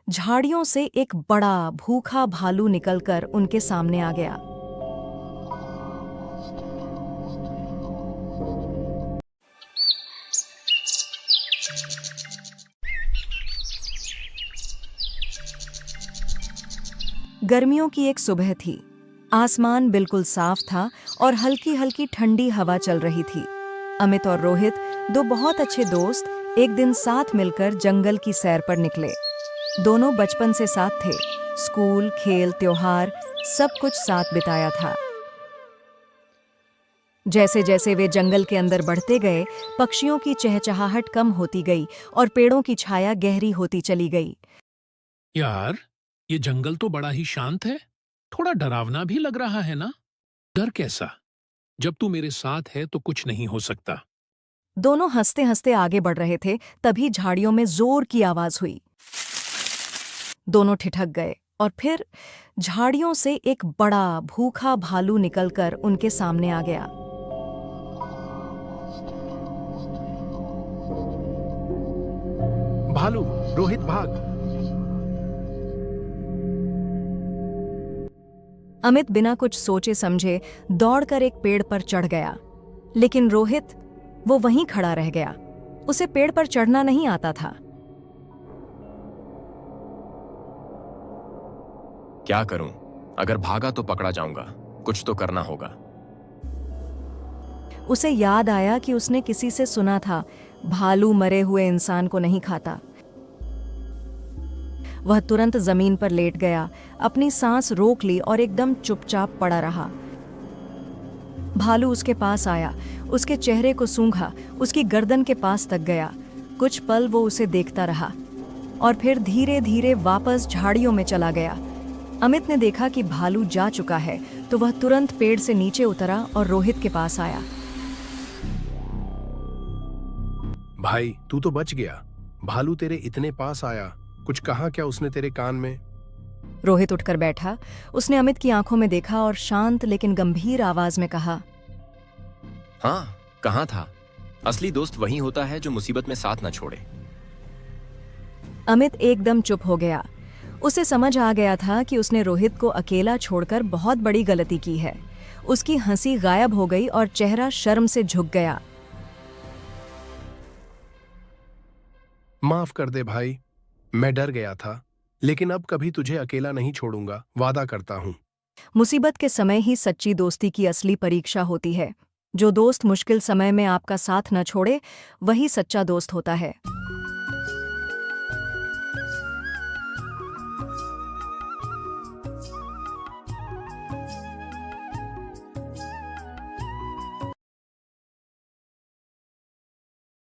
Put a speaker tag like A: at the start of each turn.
A: झाड़ियों से एक बड़ा भूखा भालू निकलकर उनके सामने आ गया। गर्मियों की एक सुबह थी। आसमान बिल्कुल साफ था और हल्की हल्की ठंडी हवा चल रही थी। अमित और रोहित, दो बहुत अच्छे दोस्त, एक दिन साथ मिलकर जंगल की सैर पर निकले। दोनों बचपन से साथ थे। स्कूल, खेल, त्योहार, सब कुछ साथ बिताया था। जैसे जैसे वे जंगल के अंदर बढ़ते गए, पक्षियों की चहचहाहट कम होती गई और पेड़ों की छाया गहरी होती चली गई।
B: यार, ये जंगल तो बड़ा ही शांत है। थोड़ा डरावना भी लग रहा है ना? डर कैसा? जब तू मेरे साथ है तो कुछ नहीं हो सकता।
A: दोनों हंसते हंसते आगे बढ़ रहे थे, तभी झाड़ियों में जोर की आवाज हुई। दोनों ठिठक गए और फिर झाड़ियों से एक बड़ा भूखा भालू निकलकर उनके सामने आ गया।
B: भालू, रोहित भाग।
A: अमित बिना कुछ सोचे समझे दौड़कर एक पेड़ पर चढ़ गया। लेकिन रोहित, वो वहीं खड़ा रह गया। उसे पेड़ पर चढ़ना नहीं आता था।
C: क्या करूं? अगर भागा तो पकड़ा जाऊंगा। कुछ तो करना होगा।
A: उसे याद आया कि उसने किसी से सुना था, भालू मरे हुए इंसान को नहीं खाता। वह तुरंत जमीन पर लेट गया, अपनी सांस रोक ली और एकदम चुपचाप पड़ा रहा। भालू उसके पास आया, उसके चेहरे को सूंघा, उसकी गर्दन के पास तक गया। कुछ पल वो उसे देखता रहा और फिर धीरे धीरे वापस झाड़ियों में चला गया। अमित ने देखा कि भालू जा चुका है, तो वह तुरंत पेड़ से नीचे उतरा और रोहित के पास आया।
D: भाई, तू तो बच गया। भालू तेरे इतने पास आया, कुछ कहा क्या उसने तेरे कान में?
A: रोहित उठकर बैठा। उसने अमित की आंखों में देखा और शांत लेकिन गंभीर आवाज में कहा,
C: हाँ, कहाँ था? असली दोस्त वही होता है जो मुसीबत में साथ न छोड़े।
A: अमित एकदम चुप हो गया। उसे समझ आ गया था कि उसने रोहित को अकेला छोड़कर बहुत बड़ी गलती की है। उसकी हंसी गायब हो गई और चेहरा शर्म से झुक गया।
D: माफ कर दे भाई, मैं डर गया था, लेकिन अब कभी तुझे अकेला नहीं छोड़ूंगा, वादा करता हूं।
A: मुसीबत के समय ही सच्ची दोस्ती की असली परीक्षा होती है। जो दोस्त मुश्किल समय में आपका साथ न छोड़े, वही सच्चा दोस्त होता है।